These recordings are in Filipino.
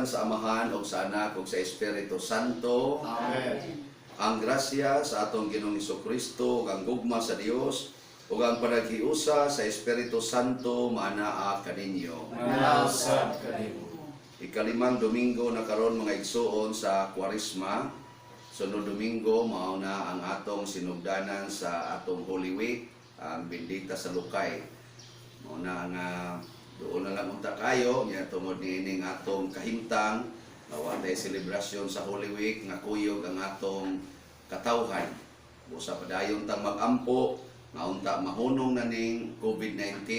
ngalan sa Amahan ug sa Anak ug sa Espiritu Santo. Amen. Ang grasya sa atong Ginoong Hesukristo ug ang gugma sa Dios ug ang panaghiusa sa Espiritu Santo manaa kaninyo. Manalsad kanimo. Ikalimang Domingo na karon mga igsuon sa Kwaresma. Sunod Domingo mao na ang atong sinugdanan sa atong Holy Week, ang Bendita sa Lukay. Mao na nga doon na lang unta kayo nya tungod niining atong kahimtang wa tay selebrasyon sa Holy Week nga kuyog ang atong katawhan. Busa padayon tang mag-ampo nga unta mahunong na ning COVID-19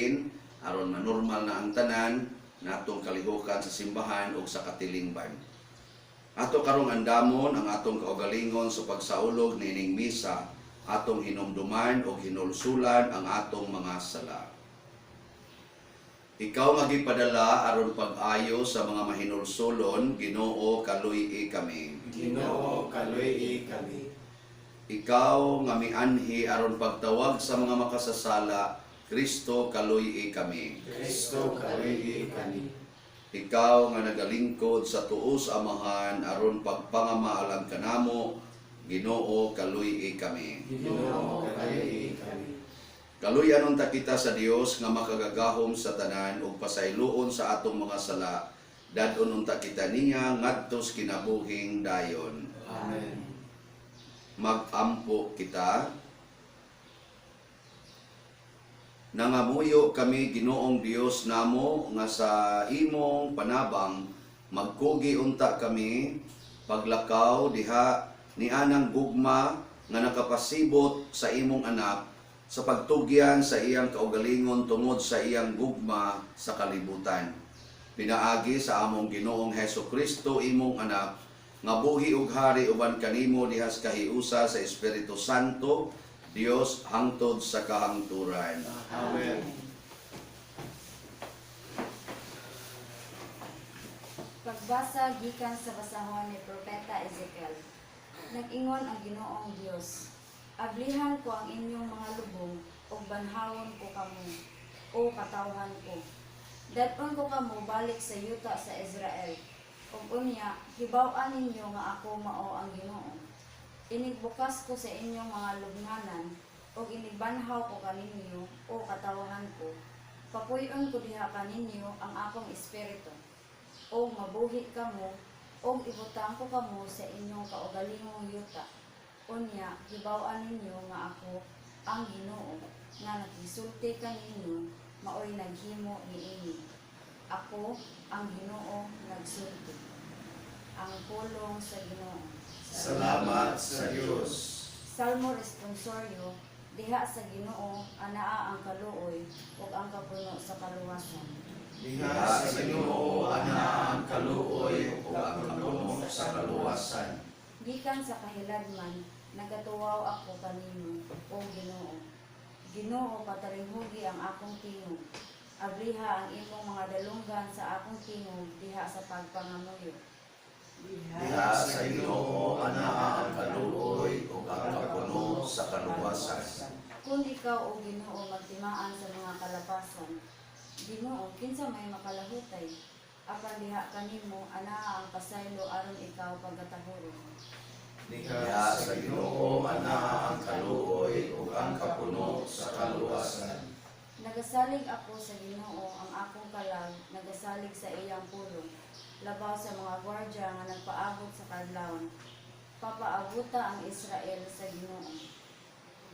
aron manormal na ang tanan natong kalihukan sa simbahan ug sa katilingban. Ato karong andamon ang atong kaugalingon sa pagsaulog niining misa, atong hinumduman ug hinulsulan ang atong mga sala. Ikaw nga gipadala aron pag-ayo sa mga mahinulsulon, Ginoo kaluy-i kami. Ginoo kaluy-i kami. Ikaw nga mianhi aron pagtawag sa mga makasasala, Kristo kaluy-i kami. Kristo kaluy-i kami. Ikaw nga nagalingkod sa tuos Amahan aron pagpangamaalam kanamo, Ginoo kaluy-i kami. Ginoo kaluy-i kami. Kaluyan unta kita sa Dios nga makagagahom sa tanan ug pasayloon sa atong mga sala. Dadon unta kita niya ngadto sa kinabuhing dayon. Amen. Magampo kita. Nangamuyo kami Ginoong Dios namo nga sa imong panabang magkugi unta kami paglakaw diha ni anang gugma nga nakapasibot sa imong anak sa pagtugyan sa iyang kaugalingon tungod sa iyang gugma sa kalibutan. Pinaagi sa among Ginoong Hesukristo imong anak nga buhi ug hari uban kanimo diha sa kahiusa sa Espiritu Santo, Dios hangtod sa kahangturan. Amen. Pagbasa gikan sa basahon ni Propeta Ezekiel. Nag-ingon ang Ginoong Dios, ablihan ko ang inyong mga lubong ug banhawon ko kamo o katawhan ko. Dadon ko kamo balik sa yuta sa Israel. Ug unya hibaw-an ninyo nga ako mao ang Ginoo. Inigbukas ko sa inyong mga lubnganan ug inigbanhaw ko kaninyo o katawhan ko. Papuyon ko diha kaninyo ang akong espiritu. O mabuhi kamo o ibutang ko kamo sa inyong kaugalingong yuta. Unya, hibaw-an ninyo nga ako ang Ginoo nga naghisulti kaninyo maoy naghimo niini. Ako ang Ginoo nagsulti. Ang pulong sa Ginoo. Salamat sa Diyos. Salmo responsoryo, diha sa Ginoo anaa ang kaluoy ug ang kapuno sa kaluwasan. Diha sa Ginoo ana ang kaluoy ug ang kapuno sa kaluwasan. Gikan sa kahiladman, nagatuwaw ako kanimo, o Ginoo. Ginoo, patalinghugi ang akong tingog. Abliha ang imong mga dalunggan sa akong tingog diha sa pagpangamuyo. Diha sa Ginoo ana ang kaluoy ug ang kapuno sa kaluwasan. Kung ikaw, o Ginoo, magtimaan sa mga kalapasan, Ginoo, kinsa may makalahutay? Apan diha kanimo anaa ang pasaylo aron ikaw pagkatahuron. Diha sa Ginoo ana ang kaluoy ug ang kapuno sa kaluwasan. Nagasalig ako sa Ginoo, ang akong kalag, nagasalig sa iyang pulong. Labaw sa mga gwardya nga nagpaabot sa kadlawon. Papaabuta ang Israel sa Ginoo.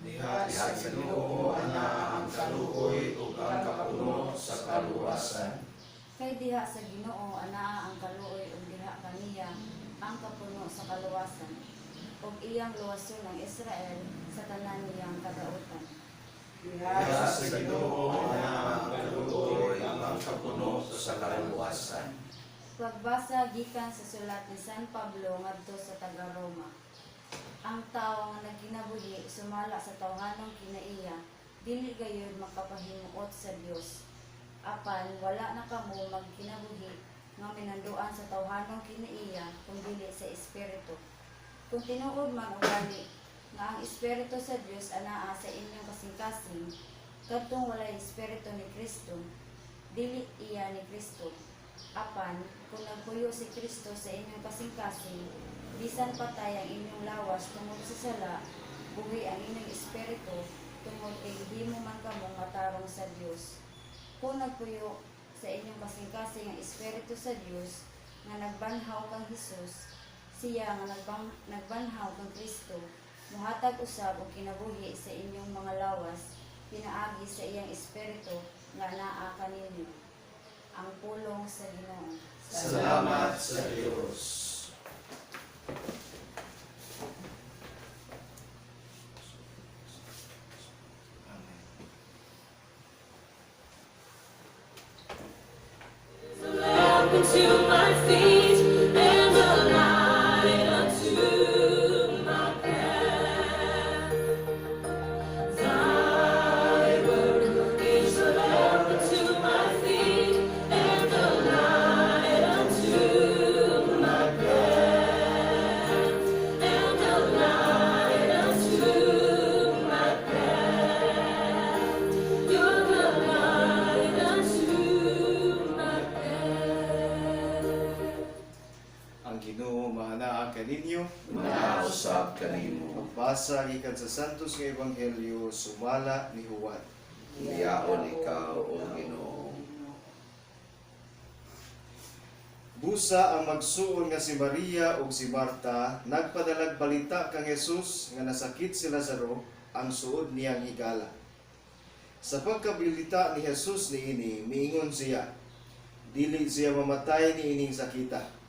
Diha sa Ginoo ana ang kaluoy ug ang kapuno sa kaluwasan. Kay diha sa Ginoo anaa ang kaluoy ug diha kaniya ang kapuno sa kaluwasan. Ug iyang luwason ang Israel sa tanan niyang kadautan. Diha sa Ginoo ana ang kaluoy ug ang kapuno sa kaluwasan. Pagbasa gikan sa sulat ni San Pablo ngadto sa taga-Roma. Ang tawo nga nagkinabuhi sumala sa tawhanong kinaiya, dili gayud makapahimuot sa Dios. Apan wala na kamo magkinabuhi nga minanduan sa tawhanong kinaiya kung dili sa espiritu. Kung tinuod man ugali nga ang espiritu sa Dios anaa sa inyong kasing-kasing, kadtong walay espiritu ni Kristo, dili iya ni Kristo. Apan, kung nagpuyo si Kristo sa inyong kasing-kasing, bisan patay ang inyong lawas tungod sa sala, buhi ang inyong espiritu, tungod kay himo man kamong matarong sa Dios. Kung nagpuyo sa inyong kasing-kasing ang espiritu sa Dios, nga nagbanhaw kang Hesus, siya nga nagbanhaw kang Kristo, muhatag usab og kinabuhi sa inyong mga lawas, pinaagi sa iyang espiritu nga naa kaninyo. Ang pulong sa Ginoo. Salamat sa Diyos. Lamp unto my feet and a light unto my path. Thy word is a lamp unto my feet and a light unto my path. And a light unto my path. You're the light unto my path. Ang Ginoo maanaa kaninyo. Manausab kanimo. Magbasa gikan sa Santos nga Ebanghelyo sumala ni Juan. Iyaon ikaw, O Ginoo. Busa ang magsuon nga si Maria ug si Marta nagpadalag balita kang Jesus nga nasakit si Lazaro ang suod niyang higala. Sa pagkabilita ni Jesus niini, miingon siya, dili siya mamatay niining sakita.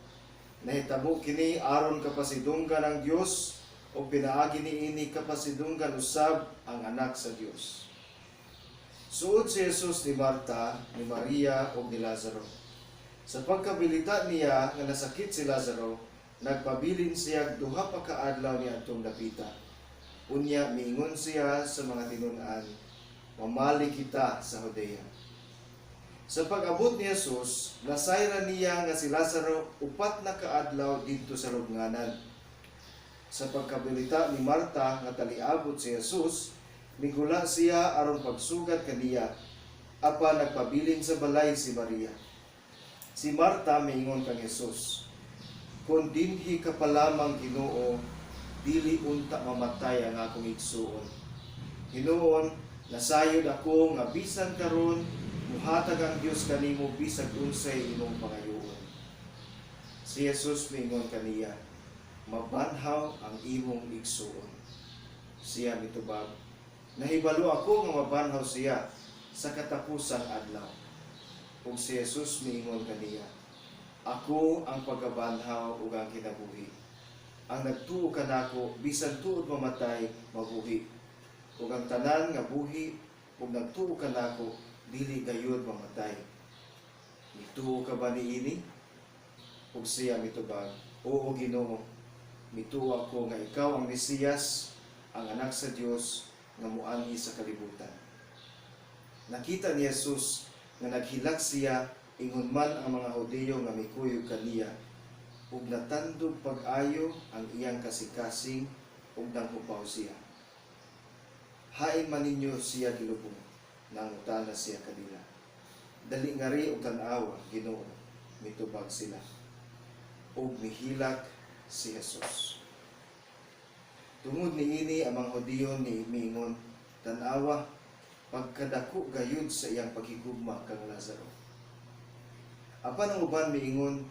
Nahitabo kini aron kapasidunggan ang Dios o pinaagi niini kapasidunggan usab ang anak sa Dios. Suod si Jesus ni Marta, ni Maria ug ni Lazaro. Sa pagkabilita niya nga nasakit si Lazaro, nagpabilin siya duha pa ka adlaw niadtong dapita. Unya miingon siya sa mga tinun-an, mamali kita sa Judea. Sa pag-abot ni Jesus, nasayra niya nga si Lazaro upat na kaadlaw didto sa lubnganan. Sa pagkabilita ni Marta nga taliabot si Jesus, migula siya aron pagsugat kaniya, apa nagpabilin sa balay si Maria. Si Marta miingon kang Jesus, kung dinhi ka pa lamang Ginoo, dili unta mamatay ang akong igsuon. Hinuon, nasayod ako nga bisan karon muhatag ang Dios kanimo bisag unsay imong pangayoon. Si Jesus miingon kaniya, mabanhaw ang imong igsuon. Siya mitubag, nahibalo ako nga mabanhaw siya sa katapusang adlaw. Ug si Jesus miingon kaniya, ako ang pagkabanhaw ug ang kinabuhi. Ang nagtuo kanako bisan tuod mamatay mabuhi. Ug ang tanan nga buhi ug nagtuo kanako dili gayud mamatay. Mituo ka ba niini? Ug siya mitubag, oo Ginoo, mituo ako nga ikaw ang Mesiyas, ang anak sa Dios nga muanhi sa kalibutan. Nakita ni Jesus nga naghilak siya ingon man ang mga Hudiyo nga mikuyog kaniya, ug natandog pag-ayo ang iyang kasikasing ug nanghupaw siya. Hain man ninyo siya gilubong, nangutana siya kanila. Dali nga ri og tan-awa, Ginoo, mitubag sila. Ug mihilak si Jesus. Tungod niini ang mga Hudiyo ni miingon, tan-awa, pagkadako gayud sa iyang paghigugma kang Lazaro. Apan ang uban miingon,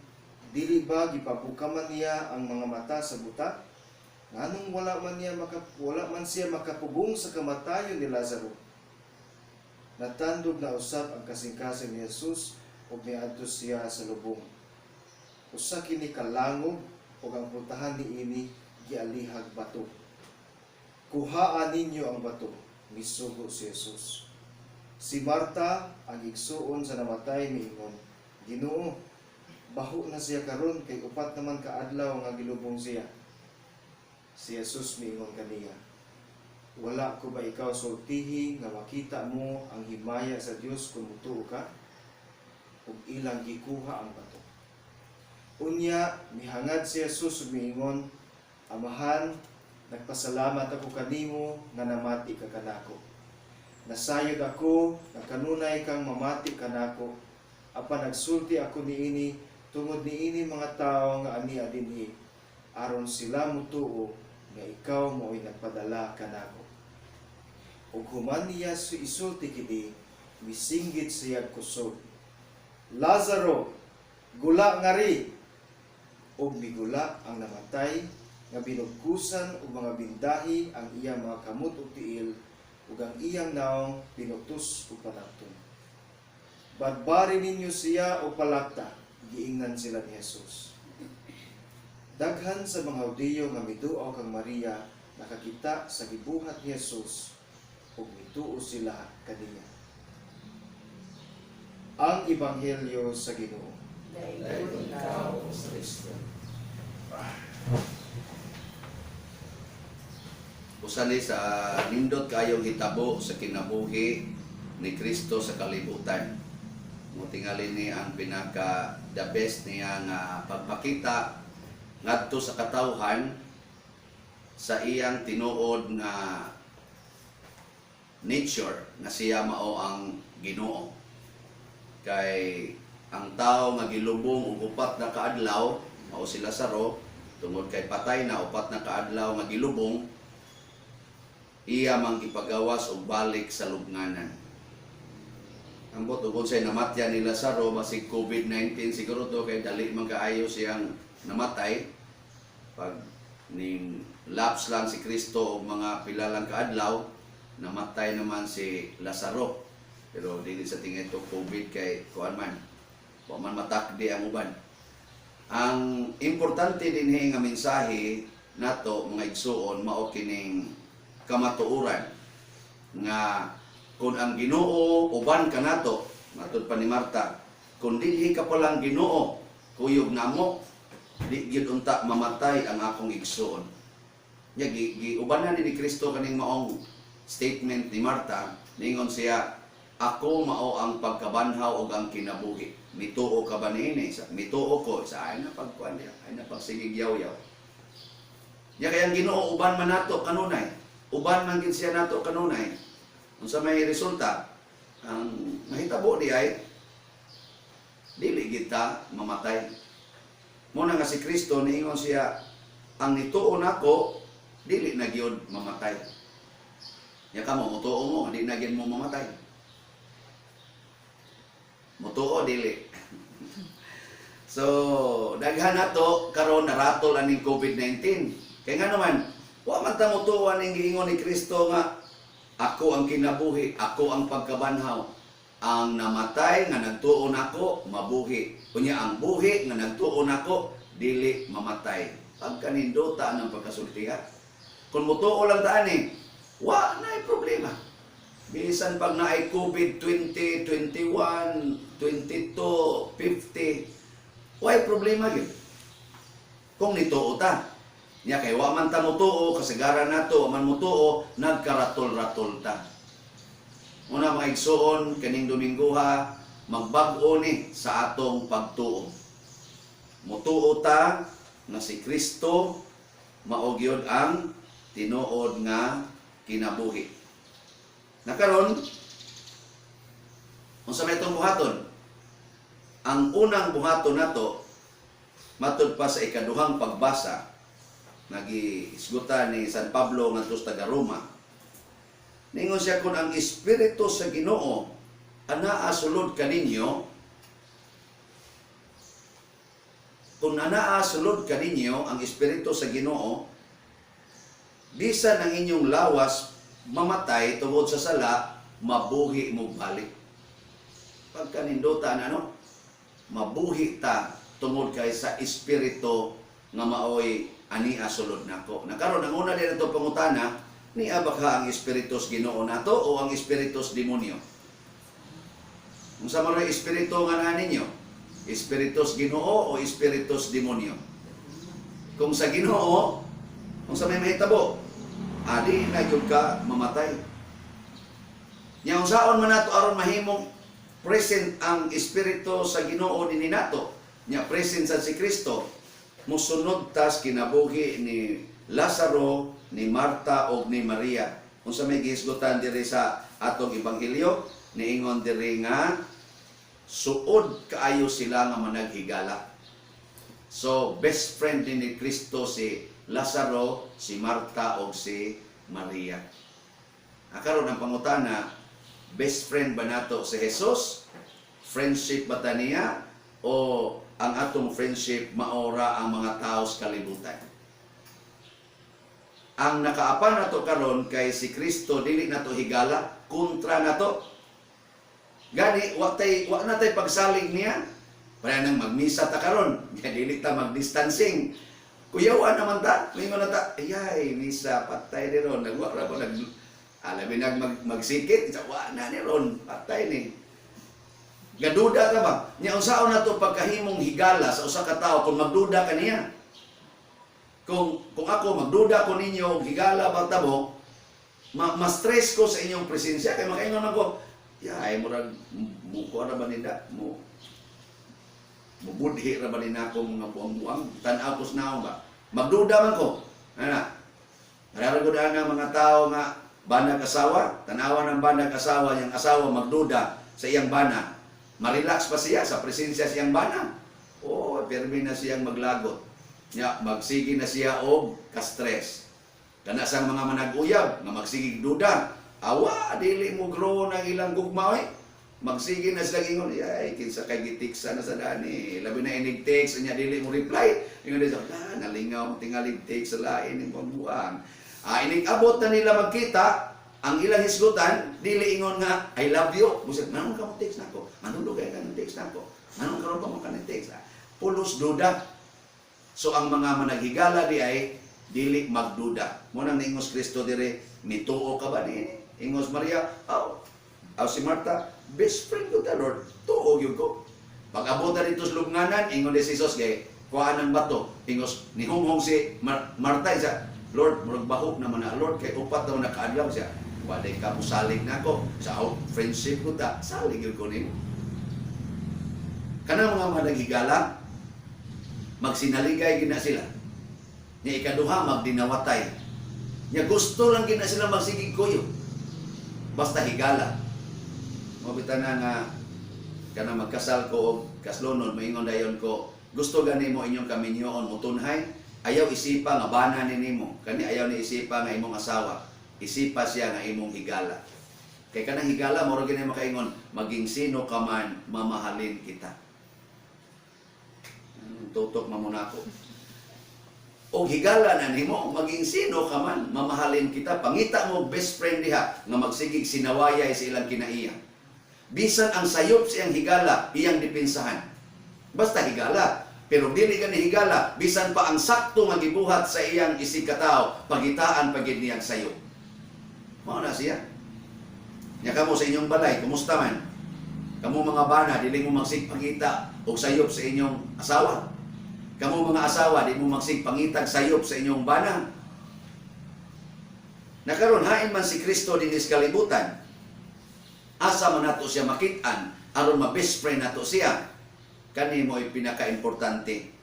dili ba gipabukaman niya ang mga mata sa buta? Nganong wala man siya makapugong sa kamatayon ni Lazaro? Natandog na usab ang kasing-kasing ni Jesus ug miadto siya sa lubong. Usa kini kalangog ug ang putahan niini gialihag bato. Kuhaan ninyo ang bato, misugo si Jesus. Si Marta, ang igsuon sa namatay, miingon, Ginoo, baho na siya karon kay upat naman kaadlaw nga gilubong siya. Si Jesus miingon kaniya, wala ko ba ikaw sultihi nga makita mo ang himaya sa Dios kung mutuo ka? Ug ilang gikuha ang bato. Unya, mihangad si Jesus ug miingon, Amahan, nagpasalamat ako kanimo nga namati ka kanako. Nasayod ako nga kanunay kang mamati kanako apan nagsulti ako niini tungod niini mga tawo nga ani dinhi aron sila mutuo nga ikaw mo'y nagpadala kanako. Ug human niya isulti kini misinggit siya kusog. Lazaro, gula ngari. Ug migula ang namatay nga binugkusan ug mga bindahi ang iyang mga kamot ug tiil ug ang iyang naong pinutos ug panagton. Badbari ninyo siya o palakta, giingnan sila ni Jesus. Daghan sa mga Hudiyo nga miduaw kang Maria nakakita sa gibuhat ni Jesus ug mituo sila kaniya. Ang Ebanghelyo sa Ginoo. Dahil ikaw, O Kristo. Usa ni sa nindot kayong hitabo sa kinabuhi ni Kristo sa kalibutan. Mo tingali ni ang pinaka the best niya nga pagpakita ngadto sa katawhan sa iyang tinuod nga nature na siya mao ang Ginoo. Kay ang tao nga gilubong og upat na kaadlaw mao si Lazaro tungod kay patay na upat na kaadlaw nga gilubong, iya mang ipagawas og balik sa lubnganan. Ambot ug unsay namatyan ni Lazaro basig COVID-19 siguro to kay dali man kaayo siyang namatay pag ning lapse lang si Kristo og mga pilalang kaadlaw namatay naman si Lazaro. Pero dili sa tingin to COVID kay kuan man wa man matakdi ang uban. Ang importante dinhi nga mensahe nato mga igsuon mao kining kamatuoran nga kung ang Ginoo uban kanato matud pa ni Marta, kung dinhi ka palang Ginoo kuyog namo di gyud unta mamatay ang akong igsuon. Nya giubanan ni Kristo kaning maong statement ni Marta, ningon siya, ako mao ang pagkabanhaw ug ang kinabuhi. Mituo ka ba niini? Mituo ko sa ay na pagkuan niya, ay na pagsigigyaw-yaw. Nya kay ang Ginoo uban man nato kanunay. Uban man gid siya nato kanunay. Unsa may resulta? Ang mahitabo di ay dili kita mamatay. Muna nga si Kristo niingon siya, ang nituo nako dili na gyud mamatay. Ya kamo mutuo mo, di na gyud mo mamatay. Mutuo dili. So, daghan nato karon naratol aning COVID-19. Kay nga naman, wa man ta mutuo ning giingon ni Kristo nga ako ang kinabuhi, ako ang pagkabanhaw. Ang namatay nga nagtuo nako mabuhi. Kunya ang buhi nga nagtuo nako dili mamatay. Pagkanindota ng pagkasultiha. Kung mutuo lang ta ani, wa na problema. Bisan pag naay COVID 20, 21, 22, 50, why problema yun? Kung nituo ta. Nya kay wa man ta mutuo, kasagaran nato, man mutuo, nagkaratol-ratol ta. Una mga igsuon, kaning Dominguha, magbag-o ni sa atong pagtuo. Mutuo ta na si Kristo mao gyud ang tinuod nga kinabuhi. Nakaron, unsa may itong buhaton? Ang unang buhaton nato, matud pa sa ikaduhang pagbasa, nag-isgutan ni San Pablo ngadto sa taga-Roma. Ningon siya kung ang Espiritu sa Ginoo anaa sulod kaninyo, kung anaa sulod kaninyo ang Espiritu sa Ginoo, bisan ang inyong lawas mamatay tungod sa sala, mabuhi mo balik. Pagkanindutan ano? Mabuhi ta tungod kay sa Espiritu nga maoy ania sulod nako. Nakaron ang una din ato pangutana, ni abaka ang Espiritus Ginoo nato o ang Espiritus demonyo? Unsa man ang espiritu nga naa ninyo? Espiritus Ginoo o Espiritus demonyo? Kung sa Ginoo, unsa may mahitabo? Adi na gyud ka mamatay. Nya unsaon man nato aron mahimong present ang Espiritu sa Ginoo dinhi nato? Nya present sa si Kristo. Musunod tas kinabuhi ni Lazaro, ni Marta o ni Maria. Unsa may gihisgutan diri sa atong ebanghelyo, niingon diri nga suod kaayo sila nga managhigala. So, best friend din ni Kristo si Lazaro, si Marta, o si Maria. Karon ang pangutana, best friend ba nato si Jesus? Friendship ba ta niya? O ang atong friendship maora ang mga tao sa kalibutan? Ang nakaapan nato karon kay si Kristo, dili nato higala, kontra nato. Gani, wa natay pagsalig niya. Para nang magmisa ta karon, dili ta magdistancing. Kuyawan naman ta, lingon na ta, ayay, misa, patay ni ron. Nagwa ra ko, alamin magsikit, wa na ni ron, patay ni. Gaduda ta ba? Nya unsaon na to pagkahimong higala sa usa ka tawo kung magduda ka niya? Kung ako magduda ko ninyo higala ba tabo, ma-stress ko sa inyong presensya kay makaingon ako, ay murag muko ra ba ninda mo? Mubudhi ra ba din ako mga buang-buang? Tanaw ko sa ba? Magduda man ko. Ana. Nararagodan ng mga tao nga banag asawa, tanawan ng banag asawa, yung asawa magduda sa iyang bana. Marelax pa siya sa presensya siyang bana. Oh, permi na siyang maglagot. Nya, magsigi na siya og ka-stress. Kana sang mga manag-uyab nga magsigig duda. Awa, dili mo grow ng ilang gugma eh. Magsige na sila ingon, ay, kinsa kay gitiksa na sa dani. Labi na inig-text, niya dili mo reply. Ingon nila, nalingaw, tingalig text sa lain, yung pagbuang. Inig-abot na nila magkita, ang ilang hisgutan, dili ingon nga, I love you. Busag, manong ka mo text na ako? Manong lugay ka ng text na ako? Manong karoon ka mo ka ng text? Pulos duda. So, ang mga managhigala di ay, dili magduda. Munang ingos Kristo dire, nituo ka ba ni? Ingos Maria, si Marta, best friend ko ta, Lord. Tuog yun ko. Pag-abot na dito sa lubnganan, ingon ni Jesus kay, kuhaan ng bato. Ingos, nihunghong si Marta, siya, Lord, murag bahok naman na, Lord, kay upat daw nakaadlaw siya. Waday ka mo salig na ako. Sa friendship ko ta, salig yun ko nimo. Kana mga managhigala, magsinaligay gina sila. Nya ikaduha, magdinawatay. Nya gusto lang gina sila magsigig kuyo. Basta higala. Mabitan na nga, kana magkasal ko o kaslonon, maingon dayon ko, gusto gani mo inyong kaminyoon utunhay, ayaw isipa nga bana ni nimo. Kani ayaw ni isipa nga imong asawa. Isipa siya nga imong higala. Kay kanang higala, moro gani makaingon, maging sino ka man, mamahalin kita. Tutok mamuna ko. O higala na nimo, maging sino ka man, mamahalin kita. Pangita mo best friend diha, nga magsigig sinawayay sa ilang kinaiya. Bisan ang sayop siyang higala, iyang dipinsahan. Basta higala. Pero dili gani higala, bisan pa ang sakto nga gibuhat sa iyang isikataw, pagitaan pagid niyang sayop. Mao na siya. Nya kamo sa inyong balay, kumusta man? Kamo mga bana, dili mo magsigpangita og sayop sa inyong asawa. Kamo mga asawa, di mo magsigpangitag sayop sa inyong bana. Nakaron hain man si Kristo din sa kalibutan. Asa man nato siya makit-an, aron ma-best friend nato siya. Kani mo ay pinaka-importante.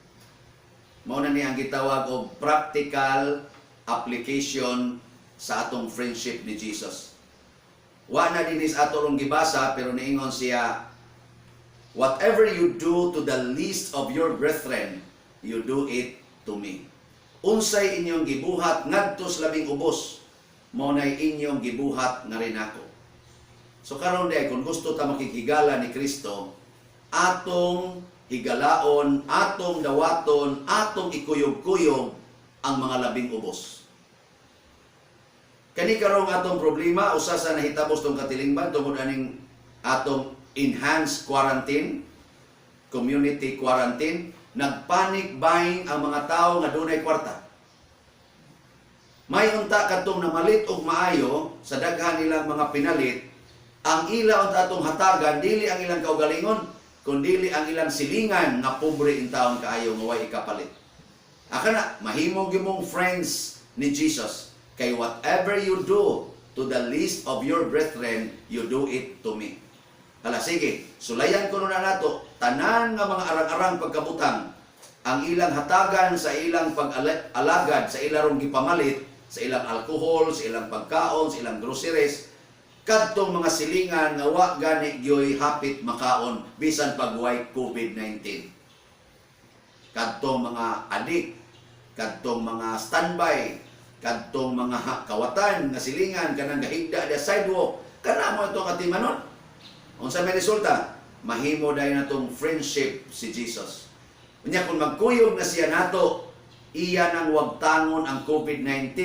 Mao na niya ang gitawag og practical application sa atong friendship ni Jesus. Wa na dinis ato rong gibasa pero niingon siya, whatever you do to the least of your brethren, you do it to me. Unsay inyong gibuhat ngadto sa labing ubos, mao nay inyong gibuhat nga rin ako. So karon day kung gusto ta makikigala ni Kristo, atong higalaon, atong dawaton, atong ikuyog-kuyog ang mga labing ubos. Kani karong atong problema usa sa nahitabos tong katilingban tungod aning atong enhanced quarantine, community quarantine, nagpanic buying ang mga tawo nga dunay kwarta. May unta kadtong namalit og maayo sa daghan nilang mga pinalit, ang ila unta atong hatagan dili ang ilang kaugalingon, kundi ang ilang silingan nga pobre in taon kaayo nga way ikapalit. Akana mahimo gyud friends ni Jesus. Kay whatever you do to the least of your brethren, you do it to me. Hala, sige, sulayan ko na nato, tanan nga mga arang-arang pagkabutang, ang ilang hatagan sa ilang pag-alagad, sa ilang gipamalit, sa ilang alcohol, sa ilang pagkaon, sa ilang groceries, kadtong mga silingan nga wa gani gyoy hapit makaon bisan pagway COVID-19. Kadtong mga adik, kadtong mga standby, kadtong mga kawatan nga silingan kanang gahigda da sidewalk, kana mo itong katimanon. Unsa may resulta? Mahimo dayon natong friendship si Jesus. Unya kung magkuyog na siya nato, iya nang wag tangon ang COVID-19.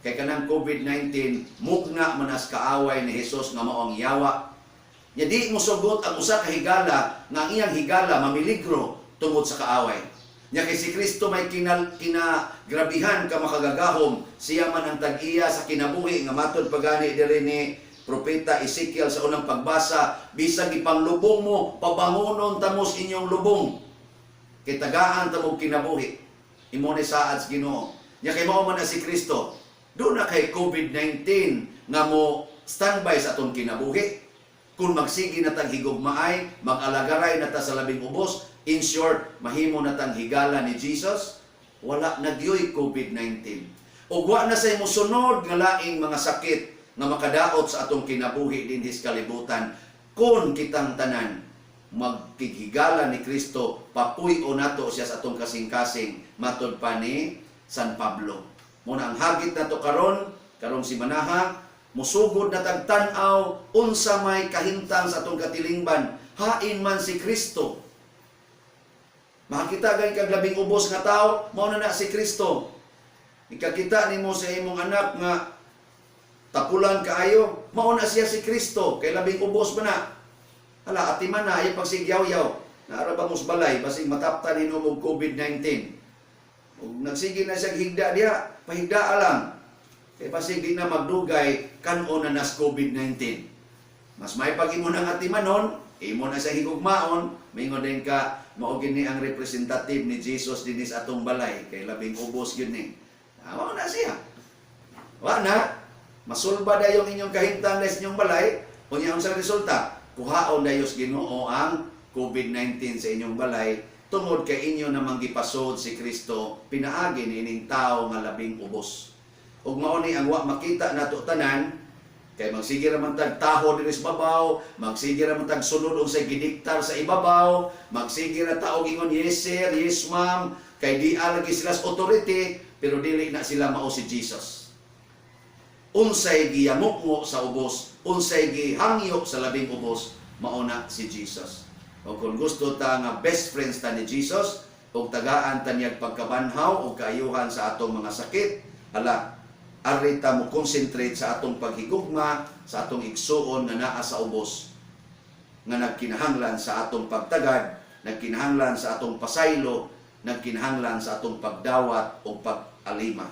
Kay kanang COVID-19 mugna manas kaaway ni Jesus nga mao ang yawa. Nya di mo sugot ang usa ka higala nga ang iyang higala mamiligro tungod sa kaaway. Nya kay si Kristo may kinagrabihan ka makagagahom, siya man ang tag-iya sa kinabuhi nga matod pagani diri ni Propeta Ezekiel sa unang pagbasa, bisag ipanglubong mo, pabangonon tamos inyong lubong. Kitagaan tamog kinabuhi. Imo ni saad sa Ginoo. Nya kay mao man na si Kristo. Doon na kay COVID-19 nga mo standby sa atong kinabuhi. Kung magsigi na tang higugmaay, mag-alagaray na ta sa labing ubos, in short, mahimo na tang higala ni Jesus, wala nagyoy COVID-19. O wa na sa imo sunod nga laing mga sakit nga makadaot sa atong kinabuhi din his kalibutan. Kung kitang tanan, magkighigala ni Kristo, papuy-o nato siya sa atong kasing-kasing, matod pa ni San Pablo. Muna ang hagit nato karon si Manaha, musugod na tagtanaw unsa may kahintang sa atong katilingban, hain man si Kristo. Makakita gani kag labing ubos nga tao, mao na si Kristo. Ikakita nimo sa imong anak nga tapulan kaayo, mao na siya si Kristo, kay labing ubos man na. Hala, ati man na, ay pagsigyaw-yaw, naarabang usbalay, basig mataptan nino og COVID-19. Ug nagsige na siya higda diha, pahigda lang. Kay basig di na magdugay, kanon na nas COVID-19. Mas may pag imo nang atimanon, imo na sa higugmaon, mingon din ka, mao gini ang representative ni Jesus dinis atong balay, kay labing ubos yun ni. Mao na siya. Wa na, masulba dayong inyong kahintang sa inyong balay, unya ang sa resulta, kuhaon dayos Ginoo ang COVID-19 sa inyong balay, tungod kay inyo namang gipasod si Kristo, pinaagi ni ining tao nga labing ubos. Ug mao ni ang wa makita nato tanan, kay magsige ra man tag taho diri sa babaw, magsige ra man tag sulod unsay gidiktar sa ibabaw, magsige ra taog ingon yes sir, yes ma'am, kay di lagi sila sa authority, pero dili na sila mao si Jesus. Unsay giyamukmo sa ubos, unsay gihangyo sa labing ubos, mao na si Jesus. O kung gusto ta nga best friends ta ni Jesus, o tagaan ta niyag pagkabanhaw o kaayuhan sa atong mga sakit, hala, arita mo concentrate sa atong paghigugma, sa atong igsuon nga naa sa ubos, nga nagkinahanglan sa atong pagtagad, nagkinahanglan sa atong pasaylo, nagkinahanglan sa atong pagdawat o pag-alima.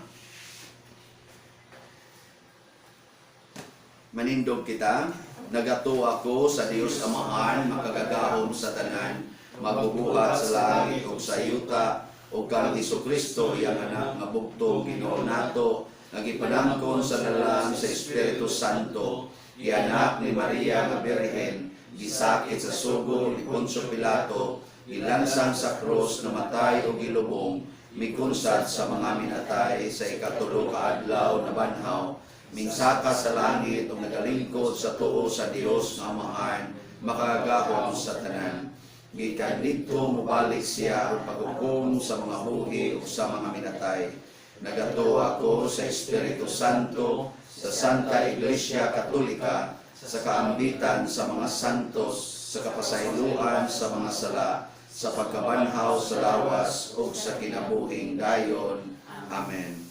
Manindog kita, nagato ako sa Dios Amahan, makagagahom sa tanan, mabubuhat sa langit o sa yuta, o kang Hesukristo, iyang anak nga bugtong Ginoo nato, nagipadangkon sa dalan sa Espiritu Santo, ianak ni Maria nga Birhen, gisakit sa sugo ni Poncio Pilato, ilansang sa krus, namatay o gilubong, mikunsad sa mga minatay sa ikatulo ka adlaw na banhaw, mingsaka sa langit o nagalingkod sa tuo sa Dios nga Amahan, makagahom sa tanan. Gikan dito mubalik siya ang paghukom sa mga buhi o sa mga minatay. Nagato ako sa Espiritu Santo, sa Santa Iglesia Katolika, sa kaambitan sa mga santos, sa kapasayloan sa mga sala, sa pagkabanhaw sa lawas o sa kinabuhing dayon. Amen.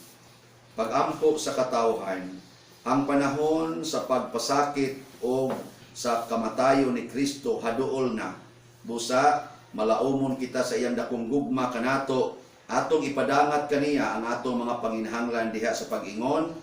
Pag-ampo sa katawhan, ang panahon sa pagpasakit o sa kamatayon ni Kristo haduol na. Busa, malaumon kita sa iyang dakong gugma kanato, atong ipadangat kaniya ang atong mga panginahanglan diha sa pag-ingon,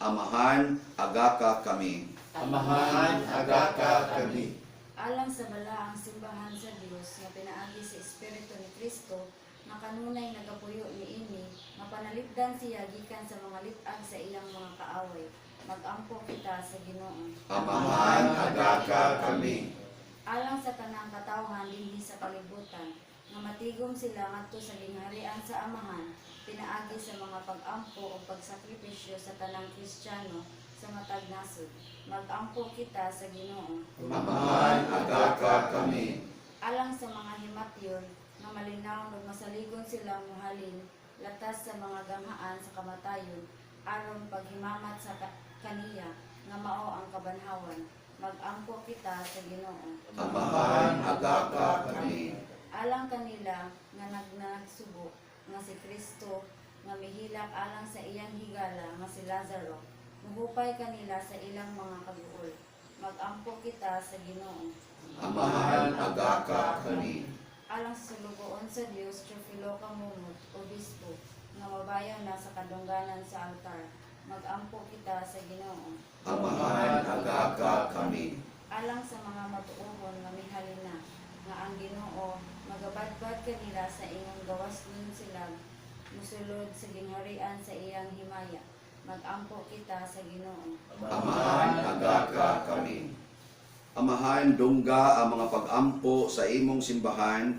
Amahan, agaka kami. Amahan, agaka kami. Alang sa bala ang simbahan sa Dios nga pinaagi sa Espiritu ni Kristo, makanunay nagapuyo ni ini, mapanalipdan siya gikan sa mga litag sa iyang mga kaaway. Mag-ampo kita sa Ginoo. Amahan, agaka kami. Alang sa tanang katawhan dinhi sa kalibutan, nga matigom sila ngadto sa gingharian sa Amahan, pinaagi sa mga pag-ampo o pagsakripisyo sa tanang Kristiyano sa matag nasod. Mag-ampo kita sa Ginoo. Amahan, agaka kami. Alang sa mga himatyon nga malinaw ug masaligon sila muhalin latas sa mga ganghaan sa kamatayon aron paghimamat sa kaniya nga mao ang kabanhawan. Mag-ampo kita sa Ginoo. Amahan, agaka kami. Alang kanila nga nagnagsubo nga si Kristo nga mihilak alang sa iyang higala nga si Lazaro, muhupay kanila sa ilang mga kaguol. Mag-ampo kita sa Ginoo. Amahan, agaka kami. Alang sa sulugoon sa Dios, Teofilo Kamumot, Obispo, nga mabayaw na sa kadungganan sa altar. Mag-ampo kita sa Ginoo. Amahan, agaka kami. Alang sa mga matuohon nga mihalina, nga ang Ginoo magabadbad kanila sa inyong gawas nun sila musulod sa gingharian sa iyang himaya. Mag-ampo kita sa Ginoo. Amahan, agaka kami. Amahan, dungga ang mga pag-ampo sa imong simbahan.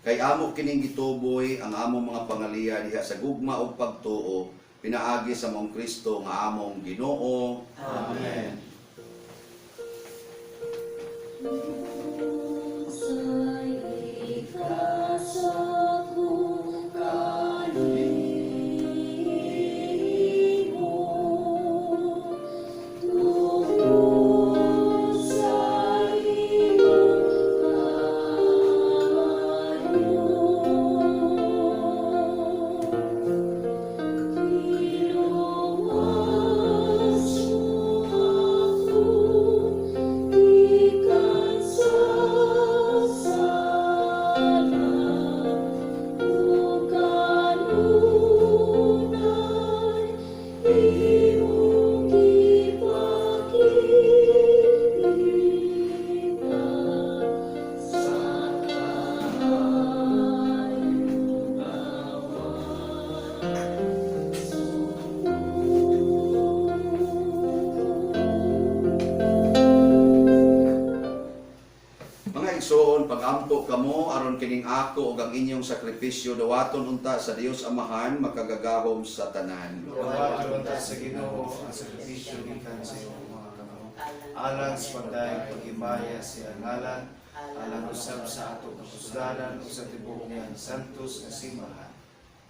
Kay amo kining gituboy ang among mga pangalian diha sa gugma ug pagtuo, pinaagi sa mong Kristo nga among Ginoo. Amen. Mga igsoon, pag-ampo kamo aron kining ako ug ang inyong sakripisyo dawaton unta sa Dios Amahan makagagahom sa tanan. Dawaton ta sa Ginoo ang sakripisyo gikan sa imong mga kamao. Alang sa pagdayeg paghimaya sa ngalan, alang usab sa ato kakusganan ug sa tibuok niyang santos nga simbahan.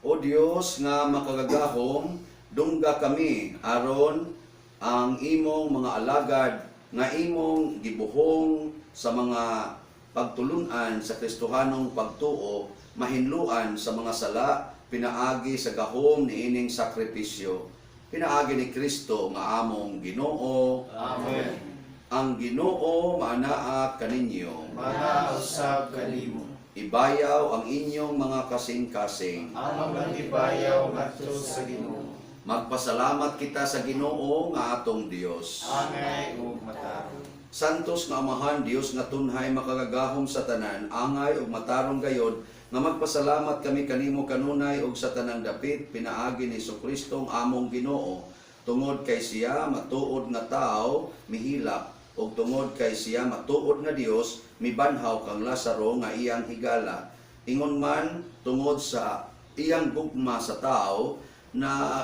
O Dios nga makagagahom, dungga kami aron ang imong mga alagad nga imong gibuhong sa mga pagtulunan sa Kristohanong pagtuo, mahinluan sa mga sala, pinaagi sa gahom ni ining sakripisyo. Pinaagi ni Kristo nga among Ginoo. Amen. Ang Ginoo maanaa kaninyo. Mga usab kanimo. Ibayaw ang inyong mga kasing-kasing. Amang magibayaw ngadto sa Ginoo. Magpasalamat kita sa Ginoo nga atong Dios. Angay ug matarong. Santos nga Amahan, Dios nga tunhay makagagahom sa tanan, angay ug matarong gayod, nga magpasalamat kami kanimo kanunay ug sa tanang dapit pinaagi ni Jesucristo ang among Ginoo. Tungod kay siya matuod nga tao, mihilak, ug tungod kay siya matuod nga Dios, mibanhaw kang Lazaro nga iyang higala. Ingon man tungod sa iyang gugma sa tao na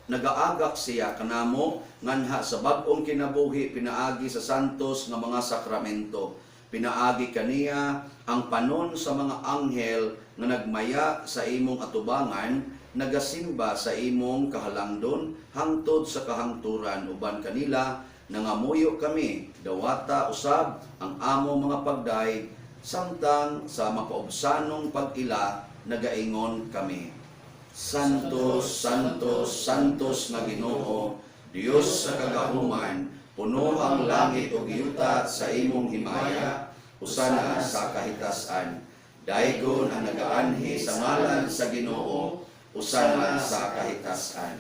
nagaagak siya kanamo nganha sa bag-ong kinabuhi pinaagi sa santos nga mga sakramento. Pinaagi kaniya ang panon sa mga anghel nga nagmaya sa imong atubangan, nagasimba sa imong kahalangdon hangtod sa kahangturan uban kanila nangamuyo kami dawata usab ang among mga pagdaig samtang sa mapaubsanong pag-ila nagaingon kami. Santos, Santos, Santos na Ginoo, Dios sa kagahuman, puno ang langit o giyuta sa imong himaya, usana sa kahitasan. Daigon ang nagaanhi sa ngalan sa Ginoo, usana sa kahitasan.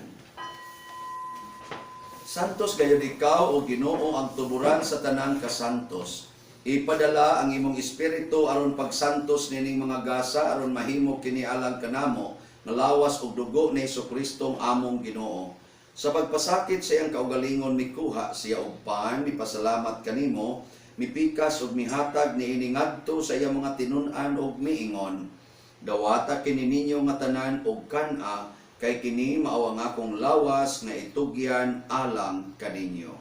Santos gayud ikaw o Ginoo ang tuburan sa tanang kasantos. Ipadala ang imong espiritu aron pagsantos nining mga gasa aron mahimo kini alang kanamo nalawas og dugo ni Jesucristo among Ginoo. Sa pagpasakit sa iyang kaugalingon mikuha siya og pan, mipasalamat kanimo, mipikas og mihatag niini ngadto sa iyang mga tinun-an og miingon. Dawata kini ninyo nga tanan og kan-a kay kini mao ang akong lawas nga itugyan alang kaninyo.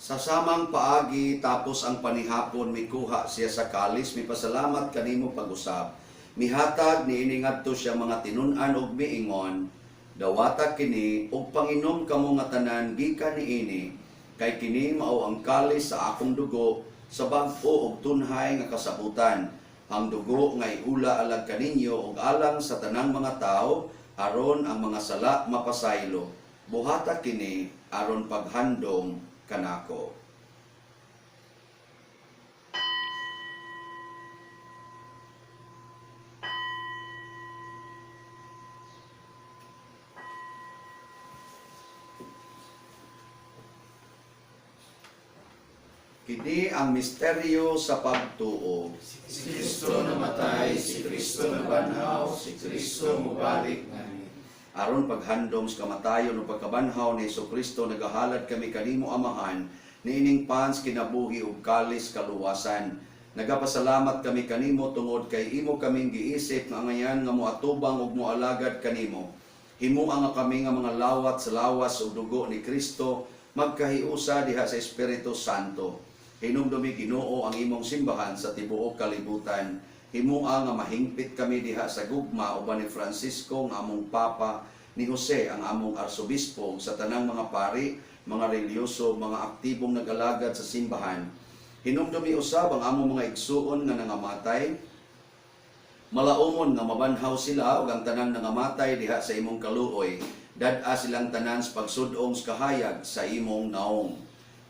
Sa samang paagi tapos ang panihapon mikuha siya sa kalis, mipasalamat kanimo pag-usab. Mihatag niini ngadto siya mga tinun-an ug miingon, dawata kini ug panginom kamo nga tanan gikan niini, kay kini mao ang kalis sa akong dugo sa bag-o ug tunhay nga kasabutan. Ang dugo nga iula alag kaninyo ug alang sa tanang mga tao aron ang mga sala mapasaylo. Buhata kini aron paghandom kanako. Kini ang misteryo sa pagtuo. Si Kristo namatay, si Kristo nabanhaw, si Kristo mubalik ngayon. Aron paghandom sa kamatayon o pagkabanhaw ni Kristo nagahalad kami kanimo amahan, niining pans kinabuhi ug kalis kaluwasan. Nagapasalamat kami kanimo tungod kay imo kaming giisip nga ngayan nga moatubang ug moalagad kanimo. Himuang nga kami nga mga lawat sa lawas ug dugo ni Kristo magkahiusa diha sa Espiritu Santo. Hinumdumi Ginoo ang imong simbahan sa tibuok kalibutan. Himua nga mahingpit kami diha sa gugma uban ni Francisco nga among Papa, ni Jose ang among Arsobispo, sa tanang mga pari, mga religyoso, mga aktibong nag-alagad sa simbahan. Hinumdumi usab ang among mga igsuon nga nangamatay. Malaumon nga mabanhaw sila ug ang tanang nangamatay diha sa imong kaluoy. Dad-a silang tanan sa pagsudong sa kahayag sa imong naong.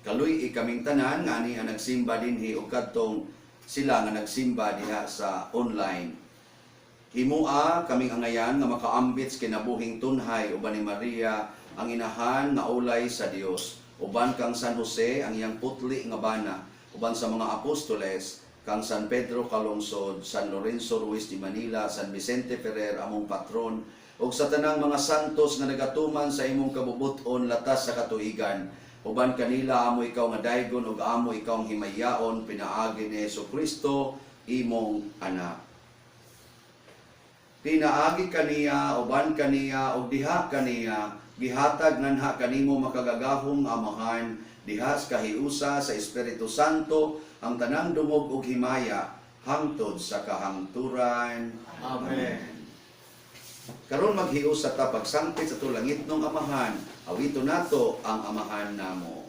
Kaluy ikaming tanan nga ani ang nagsimba dinhi ug kadtong sila nga nagsimba diha sa online. Himua kaming angayan nga makaambit kinabuhing tunhay uban ni Maria ang inahan nga ulay sa Dios, uban kang San Jose ang iyang putli nga bana, uban sa mga apostoles kang San Pedro Calungsod, San Lorenzo Ruiz de Manila, San Vicente Ferrer among patron, ug sa tanang mga santos nga nagatuman sa imong kabubuton latas sa katuigan. Uban kanila amo ikaw nga daygon ug amo ikaw ang himayaon pinaagi ni Kristo imong anak. Pinaagi kaniya, uban kaniya ug diha kaniya gihatag nganha kanimo makagagahom amahan diha sa kahiusa sa Espiritu Santo ang tanang dumog ug himaya hangtod sa kahangturan. Amen. Karon maghiusa ta pagsangpit sa tulangit ng amahan, awito nato ang amahan namo.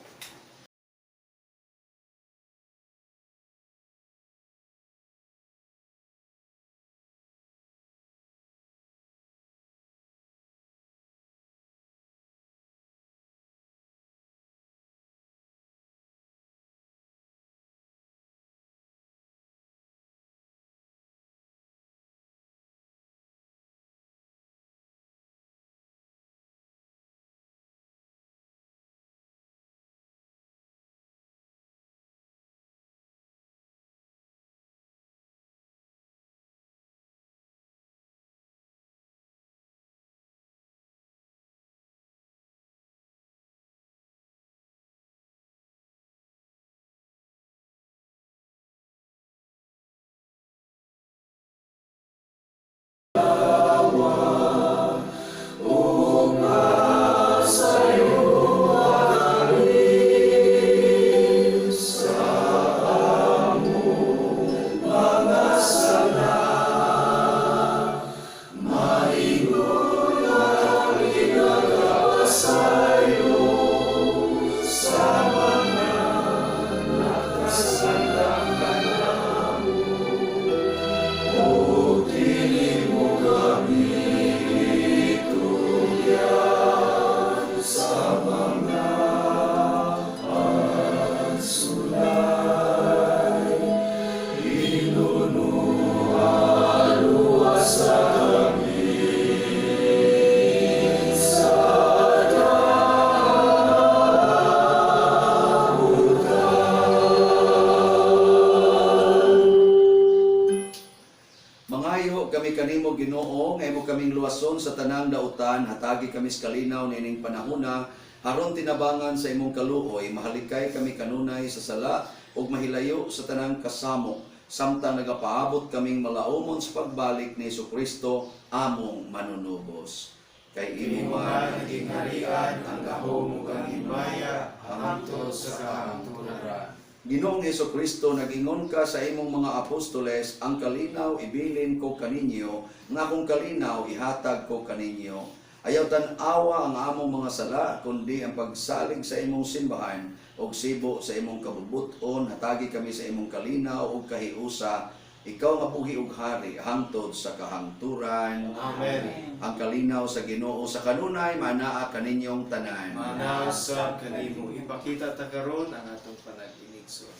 Nagpamayo kami kanimo Ginoo, nga imo kaming luwason sa tanang dautan, hatagi kami sa kalinaw nining panahona, haron tinabangan sa imong kaluoy, mahalikay kami kanunay sa sala, ug mahilayo sa tanang kasamo, samtang nagapaabot kaming malaumon sa pagbalik ni Jesucristo, among manunubos. Kay imo man naging harian ang gahom ug ang himaya hangtod sa kahangturan. Ginoong Jesucristo, nag-ingon ka sa imong mga apostoles, ang kalinaw ibilin ko kaninyo, nga kung kalinaw ihatag ko kaninyo. Ayaw tan-awa ang among mga sala, kundi ang pagsalig sa imong simbahan, o sibo sa imong kabubuton, hatagi kami sa imong kalinaw o kahiusa, ikaw nga pugi ug hari, hangtod sa kahangturan. Amen. Ang kalinaw sa Ginoo sa kanunay, manaa kaninyong tanan. Manasa kanimo ipakita ta karon ang atong panag-inigsoon.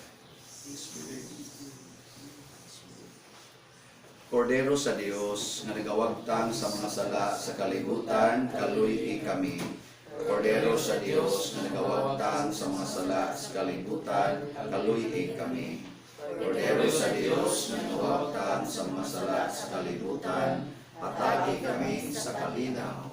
Kordero sa Dios nga nagawagtang sa mga sala sa kalibutan, kaluy kami. Kordero sa Dios nga nagawagtang sa mga sala sa kalibutan, kaluy kami. Kordero sa Dios nga nagawagtang sa mga sala sa kalibutan, hatagi kami sa kalinaw.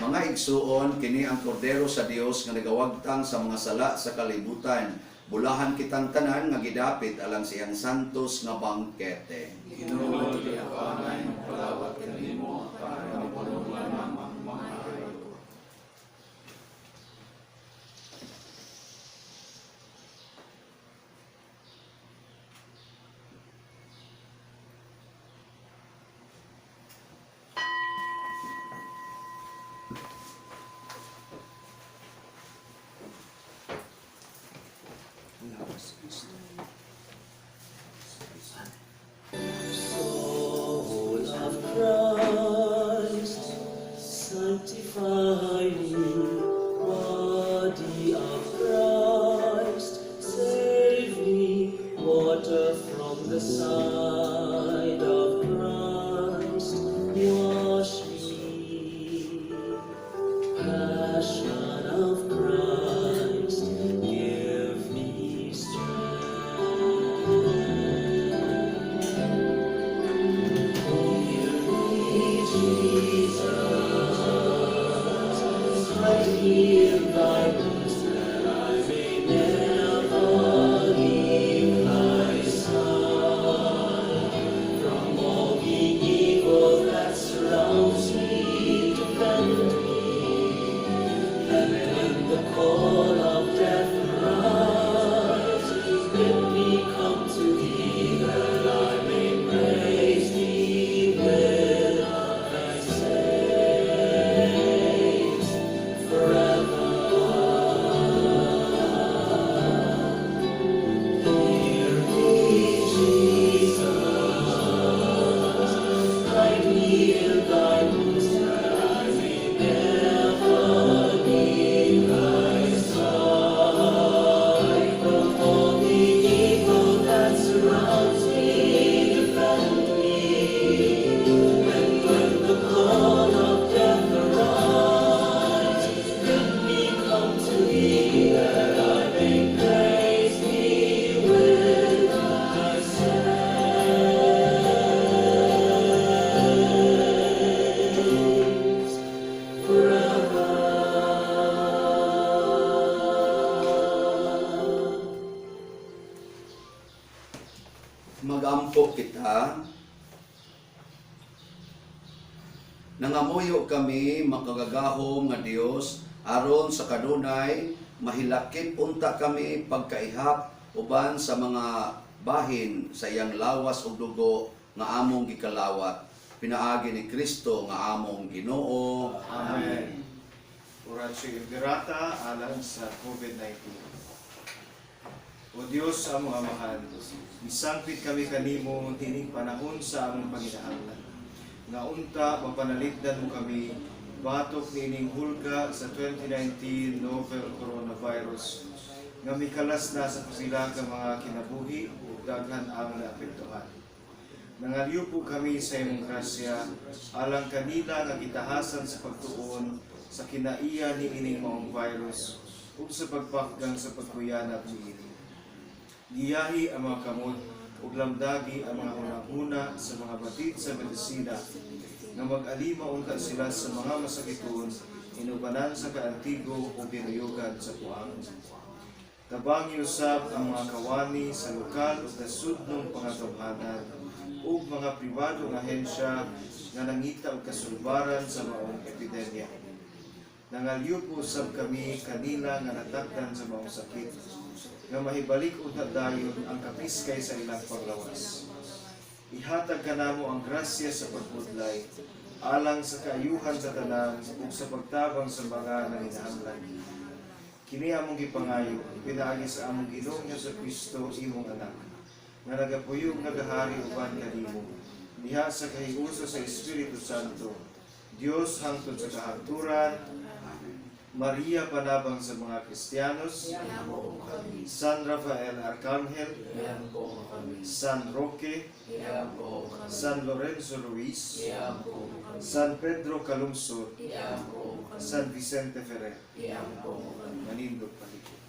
Mga igsuon, kini ang kordero sa Dios nga nagawagtang sa mga sala sa kalibutan. Bulahan kitang tanan nga gidapit alang siyang santos nga bangkete. Ginoo ti ako angay palawat kanimo para mapulungan ang mga araw. Soul of Christ, sanctify me. Body of Christ, save me. Water from the side of Christ, wash me. Passion of Christ, give me call of death rise, let me come to thee that I may praise thee with thy saints forever. Hear me, Jesus, hide me in thy wounds that I may never leave thy side. From all the evil that surrounds me, defend me. And when the call of death arises, let me come to thee that I may praise thee with thy saints forever. Magampo kita, nangamuyo kami makagagahom nga Dios aron sa kanunay mahilakip unta kami pagkaihap uban sa mga bahin sa iyang lawas ug dugo nga among gikalawat pinaagi ni Kristo nga among Ginoo. Amen. Oratio Imperata alang sa COVID-19. O Diyos among amahan, misangpit kami kanimo tining panahon sa among panginahanglan. Nga unta mapanaligdan mo kami batok niining hulga sa 2019 novel coronavirus nga mikalas na sa sila ka mga kinabuhi ug daghan ang naapektuhan. Nangaliw po kami sa imong grasya alang kanila nga gitahasan sa pagtuon sa kinaiya ni ining maong virus ug sa pagpakgang sa pagkuyanap niini. Giyahi ang mga kamot ug lamdagi ang mga hunahuna sa mga batid sa medisina nga mag-alima unta sila sa mga masakiton inubanan sa kaantigo o binuyugan sa puang. Tabangi usab ang mga kawani sa lokal o nasudnong pangatawhanan ug mga pribadong ahensya nga nangita og kasulbaran sa maong epidemya. Nangalyo po usab kami kanila nga natakdan sa maong sakit nga mahibalik unta dayon ang kapiskay sa ilang paglawas. Ihatag kanamo ang grasya sa pagpudlay alang sa kaayuhan sa tanan ug sa pagtabang sa mga nanginahanglan. Kini among gipangayo pinaagi sa among Ginoong sa Kristo imong anak nga nagapuyog nagahari uban kanimo diha sa kahiguso sa Espiritu Santo, Dios hangtod sa kahaturan. Maria panabang sa mga Kristiyanos, San Rafael Arcangel, San Roque, San Lorenzo Ruiz, San Pedro Calungsod, San Vicente Ferrer, manindot palikod.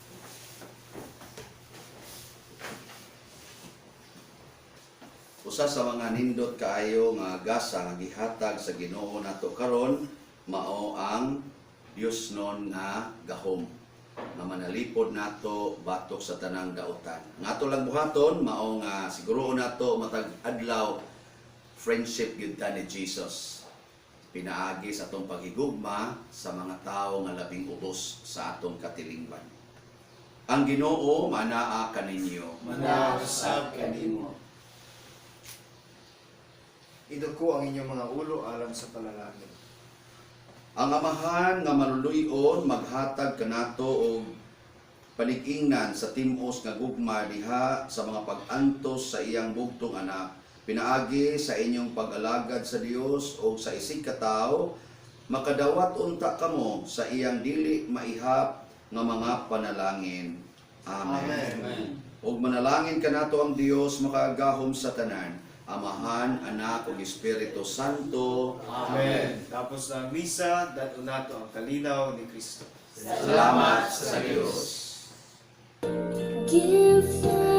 Usa sa mga nindot kaayo nga gasa nga gihatag sa Ginoo nato karon mao ang Dios non nga gahom nga manalipod nato batok sa tanang dautan. Nga ato lang buhaton mao nga siguro nato matag adlaw friendship gyud ta ni Jesus. Pinaagi sa atong paghigugma sa mga tawo nga labing ubos sa atong katilingban. Ang Ginoo manaa kaninyo. Manausab kanimo. Iduko ang inyong mga ulo alang sa panalangin. Ang Amahan nga maluluyon maghatag kanato og palig-ingnan sa timos nga gugma diha sa mga pag-antos sa iyang bugtong anak. Pinaagi sa inyong pag-alagad sa Dios o sa isig katawo, makadawat unta kamo sa iyang dili maihap nga mga panalangin. Amen. Ug manalangin kanato ang Dios makaagahom sa tanan. Amahan, Anak ug Espiritu Santo. Amen. Tapos na ang misa, dato nato ang kalinaw ni Kristo. Salamat sa Dios. Give thanks.